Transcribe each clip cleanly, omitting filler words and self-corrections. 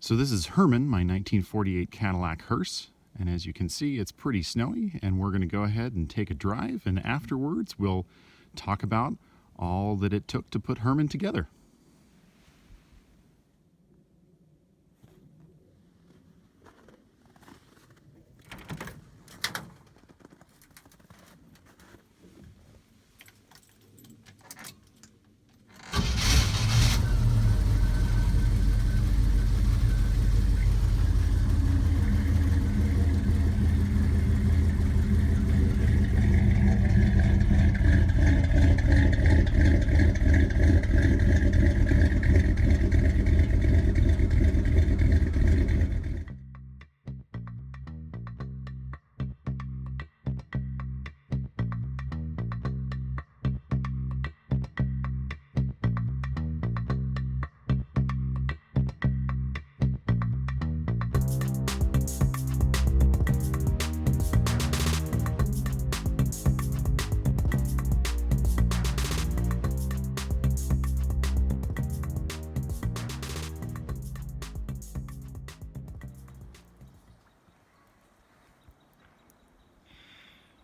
So this is Herman, my 1948 Cadillac Hearse, and as you can see, it's pretty snowy, and we're going to go ahead and take a drive, and afterwards we'll talk about all that it took to put Herman together.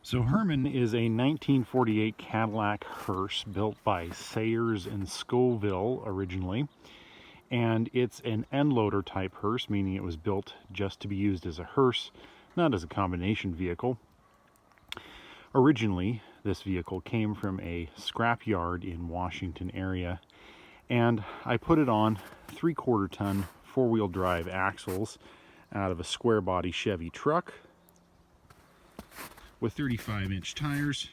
So Herman is a 1948 Cadillac Hearse built by Sayers and Scoville originally, and it's an end loader type hearse, meaning it was built just to be used as a hearse, not as a combination vehicle. Originally, this vehicle came from a scrap yard in Washington area, and I put it on 3/4 ton four-wheel drive axles out of a square body Chevy truck with 35-inch tires,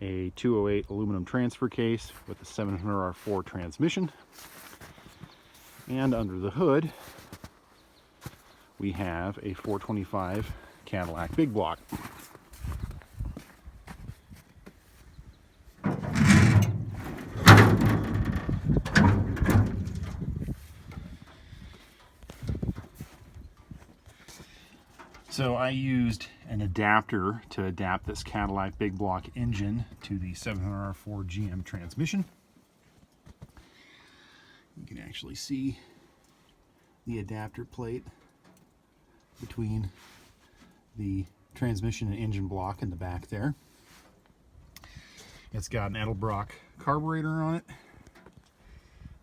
a 208 aluminum transfer case with a 700R4 transmission, and under the hood we have a 425 Cadillac Big Block. So I used an adapter to adapt this Cadillac Big Block engine to the 700R4 GM transmission. You can actually see the adapter plate between the transmission and engine block in the back there. It's got an Edelbrock carburetor on it,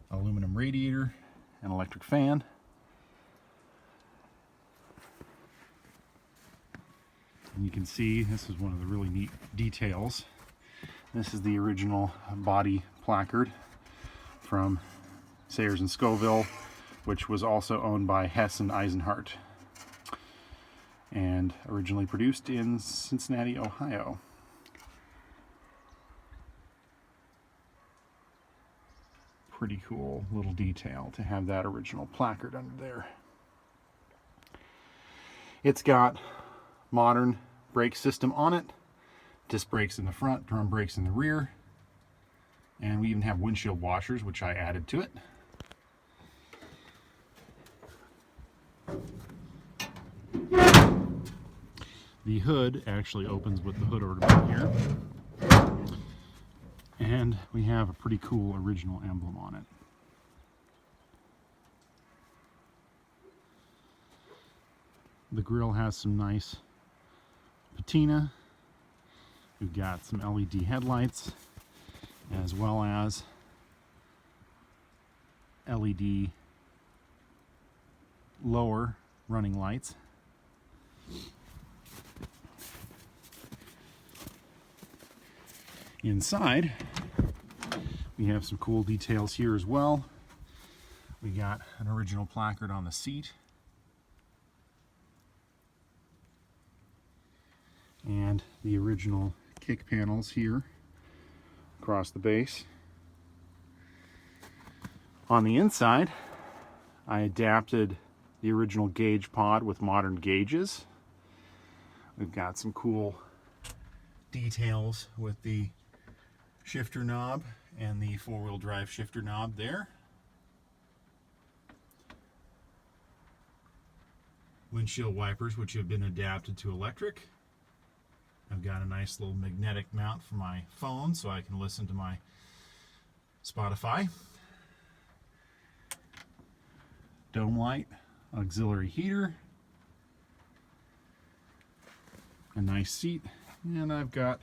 aluminum radiator, an electric fan. And you can see this is one of the really neat details. This is the original body placard from Sayers and Scoville, which was also owned by Hess and Eisenhart, and originally produced in Cincinnati, Ohio. Pretty cool little detail to have that original placard under there. It's got modern brake system on it, disc brakes in the front, drum brakes in the rear, and we even have windshield washers, which I added to it. The hood actually opens with the hood ornament here, and we have a pretty cool original emblem on it. The grille has some nice patina. We've got some LED headlights as well as LED lower running lights. Inside, we have some cool details here as well. We got an original placard on the seat, and the original kick panels here across the base. On the inside, I adapted the original gauge pod with modern gauges. We've got some cool details with the shifter knob and the four-wheel drive shifter knob there. Windshield wipers, which have been adapted to electric. I've got a nice little magnetic mount for my phone so I can listen to my Spotify. dome light, auxiliary heater, a nice seat, and I've got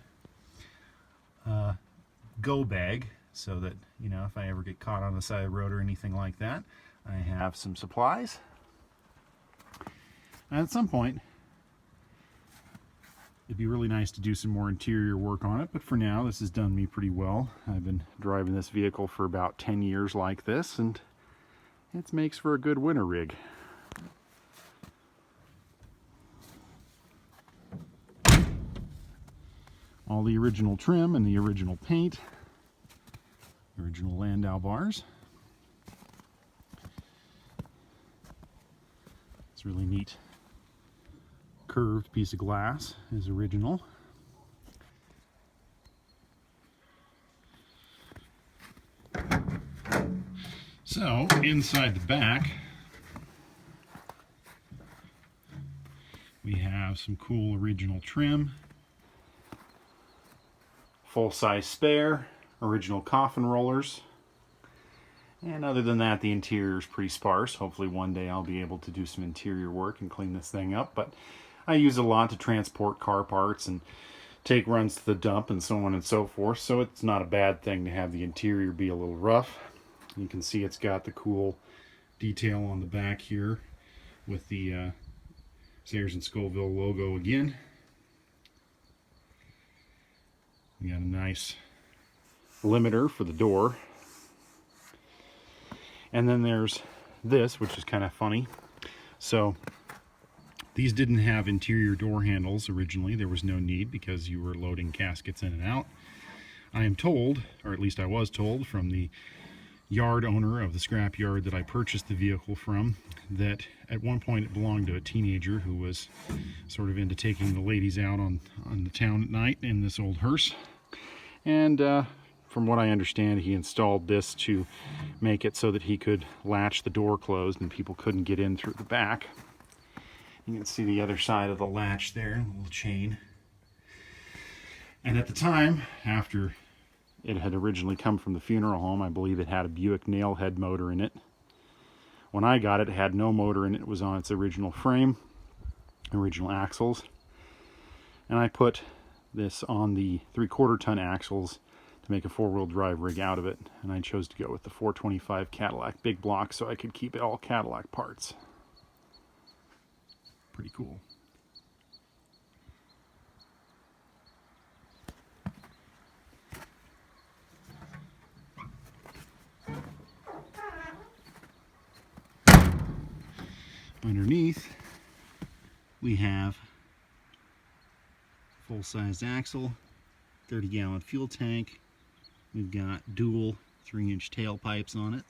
a go bag so that, you know, if I ever get caught on the side of the road or anything like that, I have some supplies. And at some point, it'd be really nice to do some more interior work on it, but for now, this has done me pretty well. I've been driving this vehicle for about 10 years like this, and it makes for a good winter rig. All the original trim and the original paint, original Landau bars. It's really neat. Curved piece of glass is original. So inside the back, we have some cool original trim, full-size spare, original coffin rollers, and other than that, the interior is pretty sparse. Hopefully one day I'll be able to do some interior work and clean this thing up, but I use it a lot to transport car parts and take runs to the dump and so on and so forth, so it's not a bad thing to have the interior be a little rough. You can see it's got the cool detail on the back here with the Sayers and Scoville logo again. We got a nice limiter for the door. And then there's this, which is kind of funny. So these didn't have interior door handles originally. There was no need because you were loading caskets in and out. I am told, or at least I was told from the yard owner of the scrap yard that I purchased the vehicle from, that at one point it belonged to a teenager who was sort of into taking the ladies out on the town at night in this old hearse. And from what I understand, he installed this to make it so that he could latch the door closed and people couldn't get in through the back. You can see the other side of the latch there, a little chain. And at the time, after it had originally come from the funeral home, I believe it had a Buick nail head motor in it. When I got it, it had no motor in it. It was on its original frame, original axles. And I put this on the 3/4 ton axles to make a 4-wheel drive rig out of it. And I chose to go with the 425 Cadillac big block so I could keep it all Cadillac parts. Pretty cool. Underneath, we have full-size axle, 30-gallon fuel tank. We've got dual 3-inch tailpipes on it.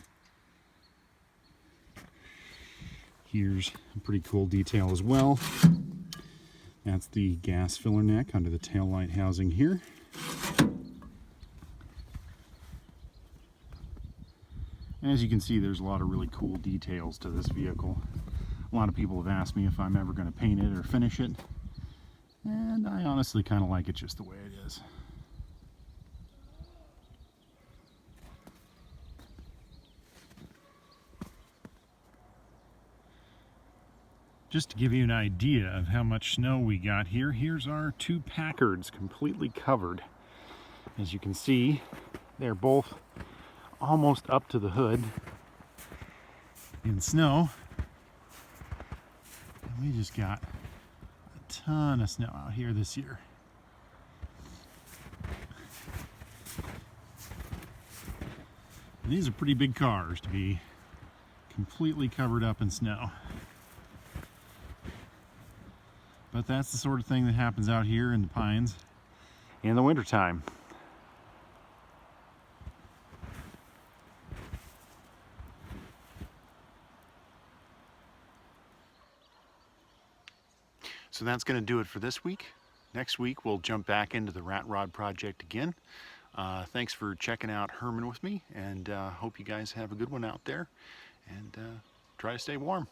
Here's a pretty cool detail as well. That's the gas filler neck under the tail light housing here. As you can see, there's a lot of really cool details to this vehicle. A lot of people have asked me if I'm ever going to paint it or finish it, and I honestly kind of like it just the way it is. Just to give you an idea of how much snow we got here, here's our 2 Packards completely covered. As you can see, they're both almost up to the hood in snow. And we just got a ton of snow out here this year. And these are pretty big cars to be completely covered up in snow. But that's the sort of thing that happens out here in the pines in the wintertime. So that's going to do it for this week. Next week we'll jump back into the rat rod project again. Thanks for checking out Herman with me, and hope you guys have a good one out there, and try to stay warm.